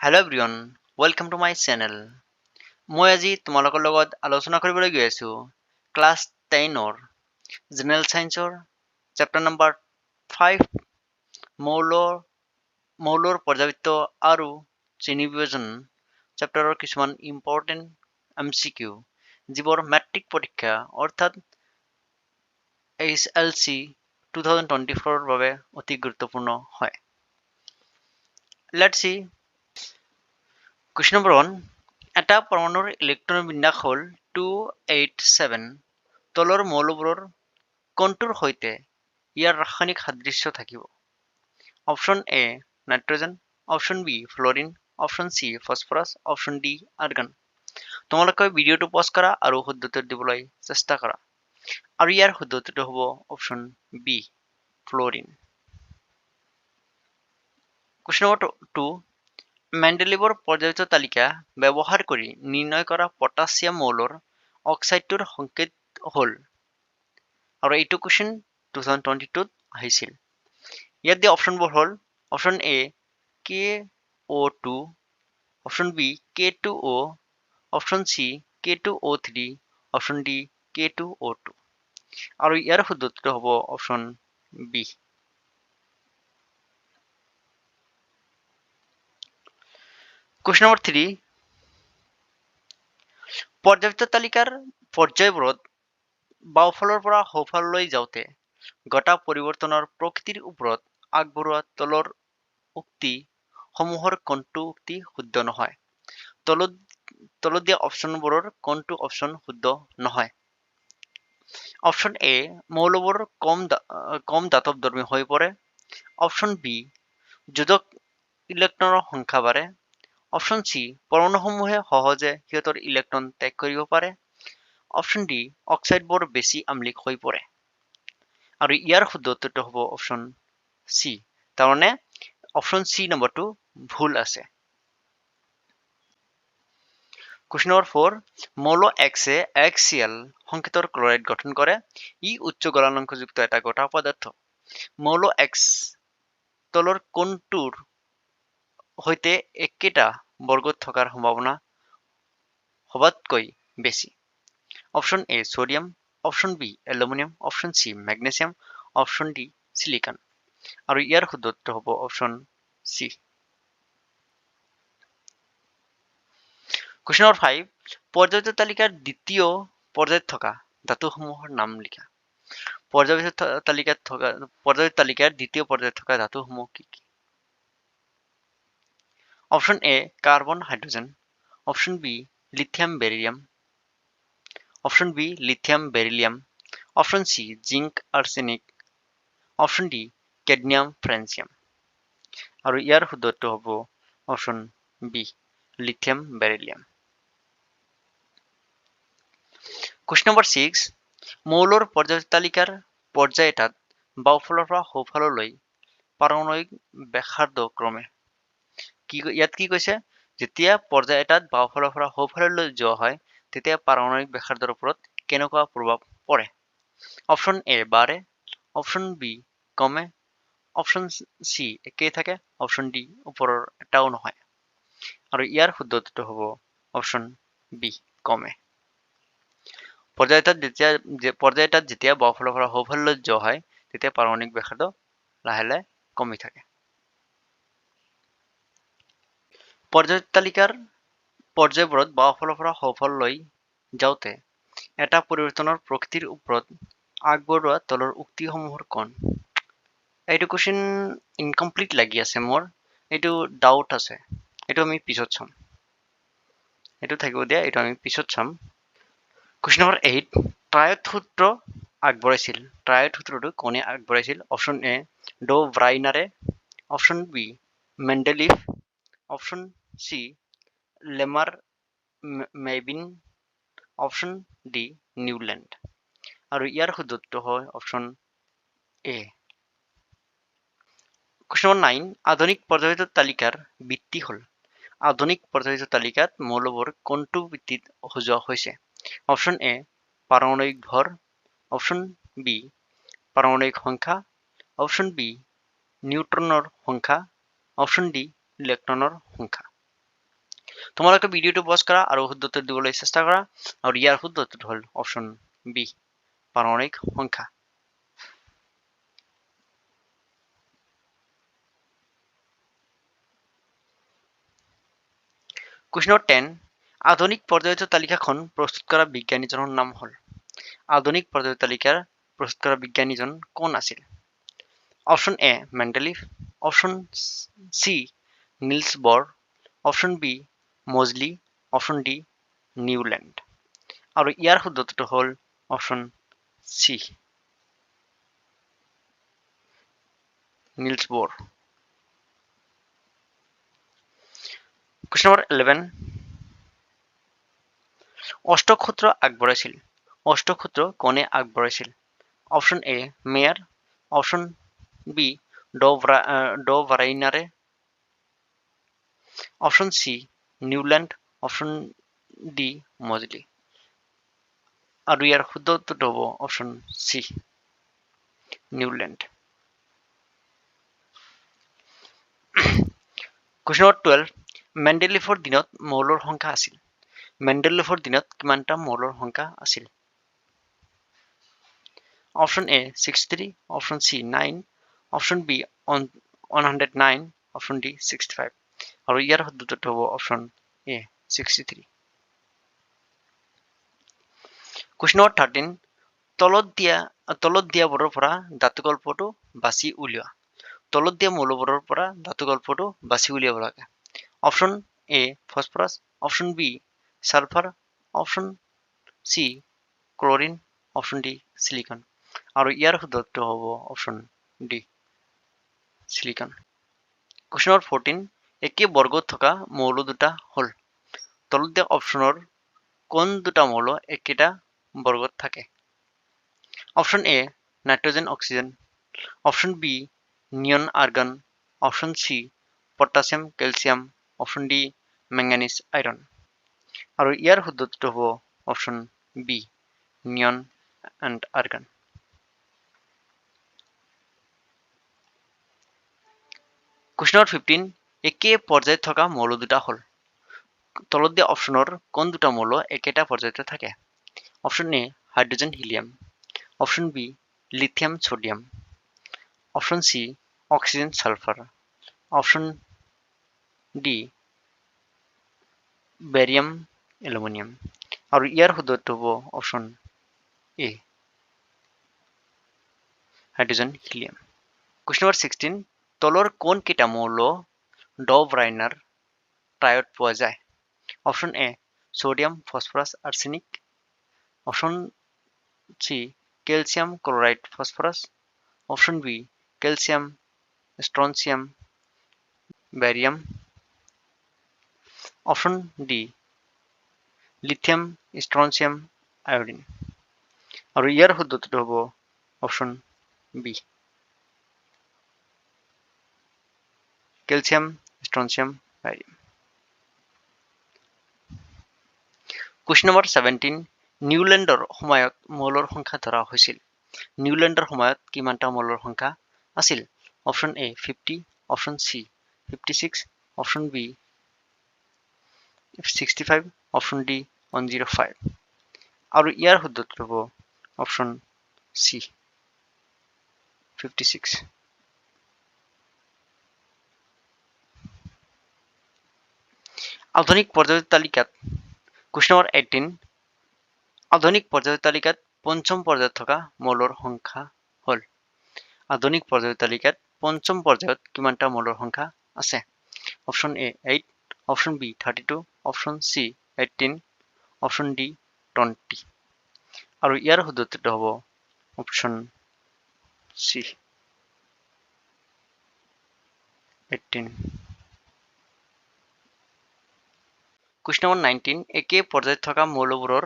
Hello everyone, welcome to my channel. মই আজি তোমালোকৰ লগত আলোচনা কৰিবলৈ গৈ আছো ক্লাছ 10ৰ জেনেৰেল সায়েন্সৰ চেপ্টাৰ নম্বৰ 5 মৌলৰ পৰ্যাবৃত্ত আৰু শ্ৰেণী বিভাজন চেপ্টাৰৰ কিছুমান ইম্পৰ্টেন্ট MCQ যিবোৰ মেট্ৰিক পৰীক্ষা অৰ্থাৎ HLC 2024ৰ বাবে অতি গুৰুত্বপূৰ্ণ হয়। Let's see. Question number 1. এটা পৰমাণুৰ ইলেক্ট্ৰন বিন্যাস হ'ল 287 তলৰ মৌলবোৰৰ কোনটোৰ সৈতে ইয়াৰ ৰাসায়নিক সাদৃশ্য থাকিব? Option A nitrogen, option B fluorine, option C phosphorus, option D argon. তোমালোকে ভিডিঅ'টো পজ কৰা আৰু শুদ্ধ উত্তৰ দিবলৈ চেষ্টা কৰা। আৰু ইয়াৰ শুদ্ধ উত্তৰটো হ'ব option B fluorine. Question number 2. মেণ্ডেলিভৰ পৰ্যায়িত তালিকা ব্যৱহাৰ কৰি নিৰ্ণয় কৰা পটাছিয়াম মৌলৰ অক্সাইডটোৰ সংকেত হ'ল আৰু এইটো কুৱেশ্যন 2022 আহিছিল। ইয়াত দিয়া অপশ্যনবোৰ হ'ল option A KO2, option B K2O, option C K2O3, option D K2O2 আৰু ইয়াৰ শুদ্ধ উত্তৰটো হ'ব অপশ্যন বি। Question number 3. পৰ্যাপ্ত তালিকাৰ পৰ্যায়বোৰত বাওঁফালৰ পৰা সোঁফাললৈ যাওঁতে ঘটা পৰিৱৰ্তনৰ প্ৰকৃতিৰ ওপৰত আগবঢ়োৱা তলৰ উক্তি সমূহৰ কোনটো উক্তি শুদ্ধ নহয়? তলত দিয়া অপশ্যনবোৰৰ কোনটো অপশ্যন শুদ্ধ নহয়? অপশ্যন এ মৌলবোৰ কম দাতৱধৰ্মী হৈ পৰে, অপশ্যন বি যোজক ইলেক্ট্ৰনৰ সংখ্যা বাঢ়ে, অপশ্যন চি পৰমাণুসমূহে সহজে সিহঁতৰ ইলেক্ট্ৰন ত্যাগ কৰিব পাৰে, অপশ্যন ডি অক্সাইডবোৰ বেছি আম্লিক হৈ পৰে আৰু ইয়াৰ শুদ্ধ উত্তৰটো হ'ব অপশ্যন চি। তাৰমানে অপশ্যন চি নম্বৰটো ভুল আছে। Question number 4. মৌল X HCl সংকেতৰ ক্লৰাইড গঠন কৰে। ই উচ্চ গলনাংকযুক্ত এটা গোটা পদাৰ্থ। মৌল X তলৰ কোনটোৰ সৈতে একেটা বৰ্গত থকাৰ সম্ভাৱনা সবাতকৈ বেছি? Option A sodium, option B aluminium, option C magnesium, option D silicon আৰু ইয়াৰ শুদ্ধ উত্তৰ হ'ব অপশ্যন চি। Question number 5. পৰ্যায়িত তালিকাৰ দ্বিতীয় পৰ্যায়ত থকা ধাতুসমূহৰ নাম লিখা। পৰ্যায়িত তালিকাৰ দ্বিতীয় পৰ্যায়ত থকা ধাতুসমূহ কি কি? Option A carbon hydrogen, option B lithium beryllium, option B lithium beryllium, option C zinc arsenic, option D cadmium francium আৰু ইয়াৰ শুদ্ধ উত্তৰ হ'ব option B lithium beryllium. Question number 6. মৌলৰ পৰ্যায়িত তালিকাৰ পৰ্যায় এটাত বাওঁফালৰ পৰা সোঁফাললৈ পাৰমাণৱিক ব্যাসাৰ্ধ ক্ৰমে ইয়াত কি কৈছে? যেতিয়া পৰ্যায় এটাত বাওঁফালৰ পৰা সোঁফাললৈ যোৱা হয় তেতিয়া পাৰমাণৱিক ব্যাসাৰ্ধৰ ওপৰত কেনেকুৱা প্ৰভাৱ পৰে? অপশ্যন এ বাঢ়ে, অপশ্যন বি কমে, অপশ্যন চি একেই থাকে, অপশ্যন ডি ওপৰৰ এটাও নহয় আৰু ইয়াৰ শুদ্ধ উত্তৰটো হ'ব অপশ্যন বি কমে। পৰ্যায় এটাত যেতিয়া বাওঁফালৰ পৰা সোঁফাললৈ যোৱা হয় তেতিয়া পাৰমাণৱিক ব্যাসাৰ্ধ লাহে লাহে কমি থাকে। পৰ্যায়িত তালিকাৰ পৰ্যায়বোৰত বাওঁফালৰ পৰা সোঁফাললৈ যাওঁতে এটা পৰিৱৰ্তনৰ প্ৰকৃতিৰ ওপৰত আগবঢ়োৱা তলৰ উক্তিসমূহৰ কোন? এইটো কুৱেশ্যন ইনকমপ্লিট লাগি আছে মোৰ, এইটো ডাউট আছে, এইটো আমি পিছত চাম, এইটো থাকিব দিয়া, এইটো আমি পিছত চাম। Question number 8. ট্ৰায়ড সূত্ৰ আগবঢ়াইছিল। ট্ৰায়ড সূত্ৰটো কোনে আগবঢ়াইছিল? Option A Döbereiner, option B Mendeleev, option C লেমাৰ মেবিন, অপশ্যন ডি নিউলেণ্ড আৰু ইয়াৰ শুদ্ধ উত্তৰ হয় অপশ্যন এ। Question number 9. আধুনিক পৰ্যায়িত তালিকাৰ ভিত্তি হ'ল। আধুনিক পৰ্যায়িত তালিকাত মৌলবোৰ কোনটো ভিত্তিত সজোৱা হৈছে? অপশ্যন এ পাৰমাণৱিক ভৰ, অপশ্যন বি পাৰমাণৱিক সংখ্যা, অপশ্যন বি নিউট্ৰনৰ সংখ্যা, অপশ্যন ডি ইলেক্ট্ৰনৰ সংখ্যা তোমালোকে ভিডিঅ'টো পজ কৰা আৰু শুদ্ধ উত্তৰ দিবলৈ চেষ্টা কৰা আৰু ইয়াৰ শুদ্ধ উত্তৰটো হ'ল অপশ্যন বি পাৰমাণবিক সংখ্যা। কুৱেশ্যন নম্বৰ 10 আধুনিক পৰ্যায়িত তালিকাখন প্ৰস্তুত কৰা বিজ্ঞানীজনৰ নাম হ'ল। আধুনিক পৰ্যায়িত তালিকাৰ প্ৰস্তুত কৰা বিজ্ঞানীজন কোন আছিল? Option A Mendeleev, option C Niels Bohr, option B Moseley, option D Newland. আৰু ইয়াৰ শুদ্ধ উত্তৰটো হ'ল option C Niels Bohr. Question number 11 অষ্টসূত্ৰ আগবঢ়াইছিল। অষ্টসূত্ৰ কোনে আগবঢ়াইছিল? Option A Meyer, option B Döbereiner, option C Newland, option D Moseley. আৰু ইয়াৰ শুদ্ধ উত্তৰটো হ'ব option C Newland. Question number 12 মেণ্ডেলিভৰ দিনত মৌলৰ সংখ্যা আছিল। মেণ্ডেলিভৰ দিনত কিমানটা মৌলৰ সংখ্যা আছিল? Option A 63, option C 9, option B 109, option D 65। আৰু ইয়াৰ শুদ্ধ উত্তৰটো হ'ব অপশ্যন এ 63। কুৱেশ্যন নম্বৰ 13 তলত দিয়াবোৰৰ পৰা ধাতুকল্পটো বাছি উলিওৱা। তলত দিয়া মৌলবোৰৰ পৰা ধাতুকল্পটো বাছি উলিয়াব লাগে। Option A phosphorus, option B sulphur, option C chlorine, option D silicon. আৰু ইয়াৰ শুদ্ধ উত্তৰ হ'ব option D silicon. Question number 14 একে বৰ্গত থকা মৌল দুটা হ'ল। তলত দিয়া অপশ্যনৰ কোন দুটা মৌল একেটা বৰ্গত থাকে? Option A nitrogen oxygen, option B neon argon, option C potassium calcium, option D manganese iron. আৰু ইয়াৰ শুদ্ধ উত্তৰটো হ'ব option B neon and argon. Question number 15 একে পৰ্যায়ত থকা মৌল দুটা হ'ল। তলত দিয়া অপশ্যনৰ কোন দুটা মৌল একেটা পৰ্যায়তে থাকে? Option A hydrogen helium, option B lithium sodium, option C oxygen sulphur, option D barium aluminium. আৰু ইয়াৰ শুদ্ধ উত্তৰ হ'ব option A hydrogen helium. Question number 16 তলৰ কোন কেইটা মৌল ড ভাৰাইনাৰ ট্ৰায়ত পোৱা যায়? Option A sodium phosphorus arsenic, option C calcium chloride phosphorus, option B calcium strontium barium, option D lithium strontium iodine. আৰু ইয়াৰ শুদ্ধ উত্তৰটো হ'ব option B calcium strontium barium. Question number 17 নিউল্যান্ডৰ সময়ত মৌলৰ সংখ্যা ধৰা হৈছিল। নিউল্যান্ডৰ সময়ত কিমানটা মৌলৰ সংখ্যা আছিল? Option A 50, option C 56, option B 65, option D 105। আৰু ইয়াৰ শুদ্ধ উত্তৰ হ'ব অপশ্যন সি 56। আধুনিক পৰ্যায়ত তালিকাত কুৱেশ্যন নম্বৰ 18 আধুনিক পৰ্যায়ত তালিকাত পঞ্চম পৰ্যায়ত থকা মৌলৰ সংখ্যা হ'ল। আধুনিক পৰ্যায়ত তালিকাত পঞ্চম পৰ্যায়ত কিমানটা মৌলৰ সংখ্যা আছে? Option A 8, option B 32, option C 18, option D 20। আৰু ইয়াৰ শুদ্ধ উত্তৰটো হ'ব অপশ্যন সি 18। কুৱেশ্যন নম্বৰ 19 একে পৰ্যায়ত থকা মৌলবোৰৰ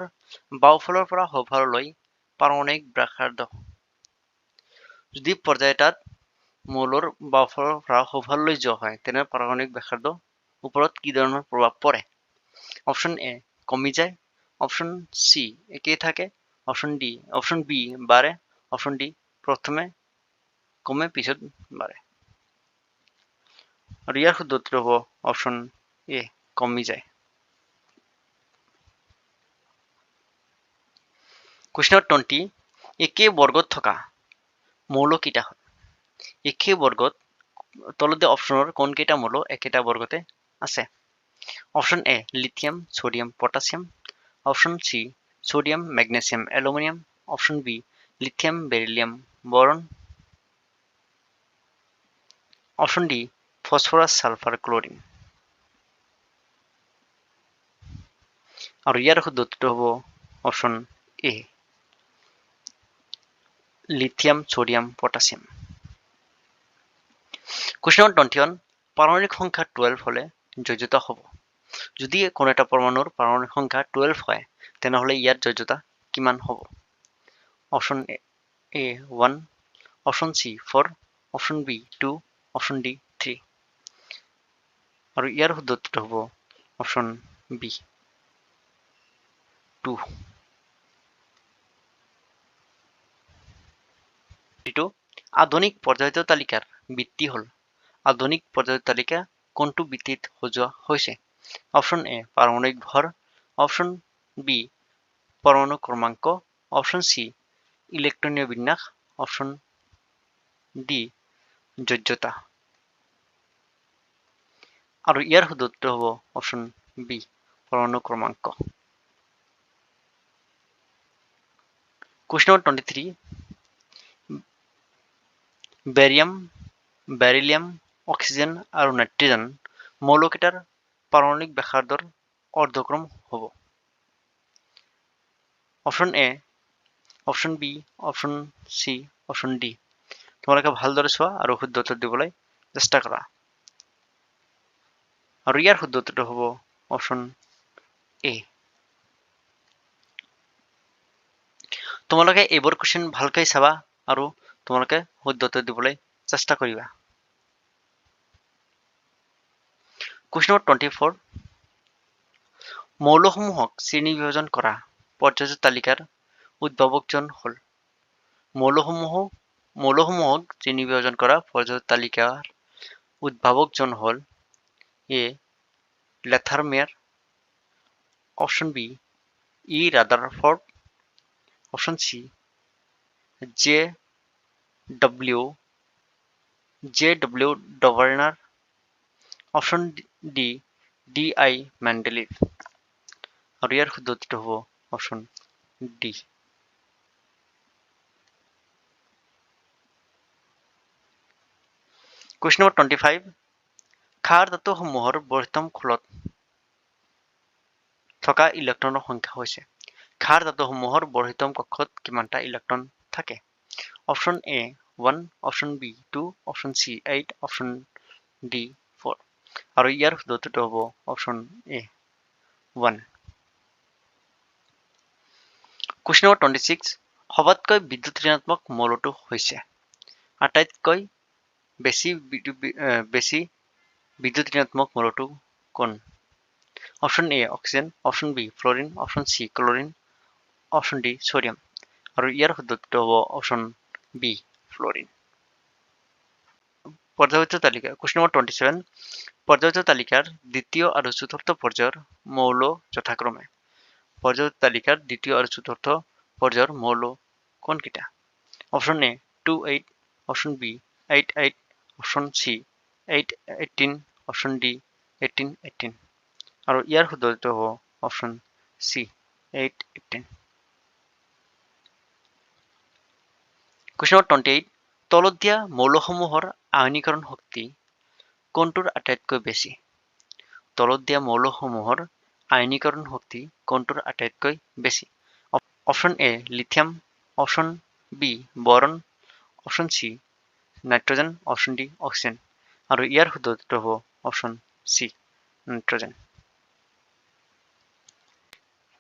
বাওঁফালৰ পৰা সোঁফাললৈ পাৰমাণৱিক ব্যাসাৰ্ধ। যদি পৰ্যায় এটাত মৌলৰ বাওঁফালৰ পৰা সোঁফাললৈ যোৱা হয় তেনে পাৰমাণৱিক ব্যাসাৰ্ধ ওপৰত কি ধৰণৰ প্ৰভাৱ পৰে? অপশ্যন এ কমি যায়, অপশ্যন সি একেই থাকে, অপশ্যন বি বাঢ়ে, অপশ্যন ডি প্ৰথমে কমে পিছত বাঢ়ে। আৰু ইয়াৰ শুদ্ধ উত্তৰ হ'ব অপশ্যন এ কমি যায়। কুৱেশ্যন 20 একে বৰ্গত থকা মৌল কেইটা হয় একে বৰ্গত তলত দিয়া অপশ্যনৰ কোনকেইটা মৌল একেটা বৰ্গতে আছে option A lithium sodium potassium option C sodium magnesium aluminium option B lithium beryllium boron option D phosphorus sulphur chlorine আৰু ইয়াৰ শুদ্ধ উত্তৰটো হ'ব option A lithium sodium potassium question 21 পাৰমাণবিক সংখ্যা 12 হলে যোজ্যতা হ'ব যদি কোনো এটা পৰমাণুৰ পাৰমাণবিক সংখ্যা 12 হয় তেনেহলে ইয়াৰ যোজ্যতা কিমান হ'ব option A 1 option C 4 option B 2 option D 3 আৰু ইয়াৰ শুদ্ধ উত্তৰটো হ'ব অপশ্যন বি 2 আধুনিক পৰ্যায়িত তালিকাৰ ভিত্তি হল আধুনিক পৰ্যায়িত তালিকা কোনটো ভিত্তিত সজোৱা হৈছে অপশ্যন এ পাৰমাণবিক ভৰ অপশ্যন বি পৰমাণু ক্ৰমাংক অপশ্যন সি ইলেক্ট্ৰনীয় বিন্যাস অপশ্যন ডি যোজ্যতা আৰু ইয়াৰ শুদ্ধ উত্তৰ হ'ব অপশ্যন বি পৰমাণু ক্ৰমাংক কুৱেশ্যন 23 বেৰিয়াম বেৰিলিয়াম অক্সিজেন আৰু নাইট্ৰজেন মৌলকেইটাৰ পাৰমাণবিক ব্যাসাৰ্ধৰ অৰ্ধক্ৰম হ'ব option A option B option C option D তোমালোকে ভালদৰে চোৱা আৰু শুদ্ধ উত্তৰ দিবলৈ চেষ্টা কৰা আৰু ইয়াৰ শুদ্ধ উত্তৰটো হ'ব অপশ্যন এ তোমালোকে এইবোৰ কুৱেশ্যন ভালকৈ চাবা আৰু তোমালোকে শুদ্ধ উত্তৰ দিবলৈ চেষ্টা কৰিবা কুৱেশ্যন 24 মৌলসমূহক শ্ৰেণী বিভাজন কৰা পৰ্যায়ত তালিকাৰ উদ্ভাৱকজন হল মৌলসমূহক শ্ৰেণী বিভাজন কৰা পৰ্যায়ত তালিকাৰ উদ্ভাৱকজন হল A Lothar Meyer option B E Rutherford option C J W Döbereiner option D D I Mendeleev আৰু ইয়াৰ শুদ্ধ উত্তৰটো হ'ব অপশ্যন ডি কুৱেশ্যন 25 ক্ষাৰ ধাতুসমূহৰ বৃহত্তম খোলত থকা ইলেক্ট্ৰনৰ সংখ্যা হৈছে ক্ষাৰ ধাতুসমূহৰ বৃহত্তম কক্ষত কিমানটা ইলেক্ট্ৰন থাকে option A 1 option B 2 option C 8 option D 4 আৰু ইয়াৰ শুদ্ধ উত্তৰটো হ'ব অপশ্যন এ 1 কুৱেশ্যন 26 সবাতকৈ বিদ্যুৎ ঋণাত্মক মৌলটো হৈছে আটাইতকৈ বেছি বিদ্যুৎ ঋণাত্মক মৌলটো কোন option A oxygen option B fluorine option C chlorine option D sodium আৰু ইয়াৰ শুদ্ধ উত্তৰটো হ'ব অপশ্যন বি ফ্লোৰিন পৰ্যায়িত তালিকা কুৱেশ্যন 27 পৰ্যায়িত তালিকাৰ দ্বিতীয় আৰু চতুৰ্থ পৰ্যায়ৰ মৌল যথাক্ৰমে পৰ্যায়িত তালিকাৰ দ্বিতীয় আৰু চতুৰ্থ পৰ্যায়ৰ মৌল কোনকেইটা option A 28 option B 88 option C 818 option D 1818 আৰু ইয়াৰ শুদ্ধ উত্তৰ হ'ব অপশ্যন সি 818 কুৱেশ্যন 28 তলত দিয়া মৌলসমূহৰ আয়নীকৰণ শক্তি কোনটোৰ আটাইতকৈ বেছি তলত দিয়া মৌলসমূহৰ আয়নীকৰণ শক্তি কোনটোৰ আটাইতকৈ বেছি option A lithium option B boron option C nitrogen option D oxygen আৰু ইয়াৰ শুদ্ধ উত্তৰ হ'ব option C nitrogen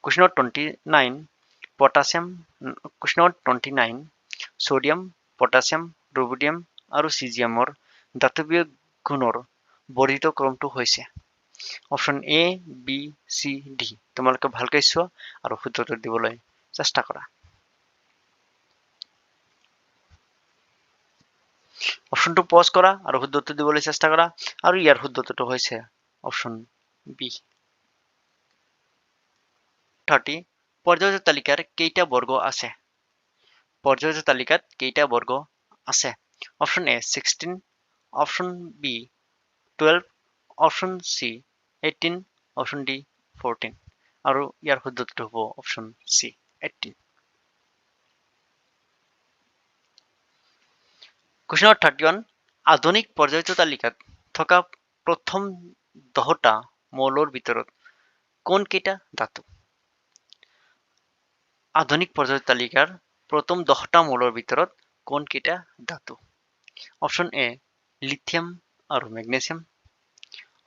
question 29 potassium question 29 sodium potassium rubidium আৰু চিজিয়ামৰ দাতৱীয় গুণৰ বৰ্ধিত ক্ৰমটো হৈছে option A B C D তোমালোকে ভালকৈ চোৱা আৰু শুদ্ধ উত্তৰ দিবলৈ চেষ্টা কৰা অপশ্যনটো পজ কৰা আৰু শুদ্ধ উত্তৰ দিবলৈ চেষ্টা কৰা আৰু ইয়াৰ শুদ্ধ উত্তৰটো হৈছে অপশ্যন বি 30 পৰ্যায়ৰ তালিকাৰ কেইটা বৰ্গ আছে? পৰ্যায়ৰ তালিকাত কেইটা বৰ্গ আছে? Option A 16, option B 12, option C 18, option D 14 আৰু ইয়াৰ শুদ্ধ উত্তৰ হ'ব অপশ্যন চি 18। কুৱেশ্যন নম্বৰ 31, আধুনিক পৰ্যায়ৰ তালিকাত থকা প্ৰথম 10টা মৌলৰ ভিতৰত কোনকেইটা ধাতু? আধুনিক পৰ্যায়ৰ তালিকাৰ প্ৰথম 10টা মৌলৰ ভিতৰত কোনকেইটা ধাতু? অপশ্যন এ লিথিয়াম আৰু মেগনেছিয়াম,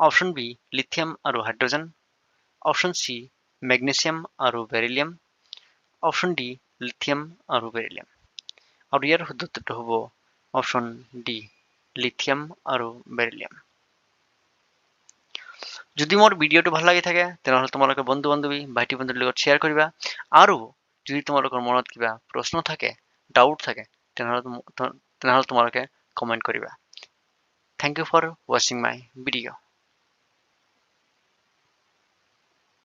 অপশ্যন বি লিথিয়াম আৰু হাইড্ৰজেন, অপশ্যন চি মেগনেছিয়াম আৰু বেৰিলিয়াম, অপশ্যন ডি লিথিয়াম আৰু বেৰিলিয়াম আৰু ইয়াৰ শুদ্ধ উত্তৰটো হ'ব অপশ্যন ডি লিথিয়াম আৰু বেৰিলিয়াম। যদি মোৰ ভিডিঅ'টো ভাল লাগি থাকে তেনেহ'লে তোমালোকে বন্ধু বান্ধৱী ভাইটি বন্ধুৰ লগত শ্বেয়াৰ কৰিবা আৰু যদি তোমালোকৰ মনত কিবা প্ৰশ্ন থাকে ডাউট থাকে তেনেহ'লে তোমালোকে কমেণ্ট কৰিবা। Thank you for watching my video.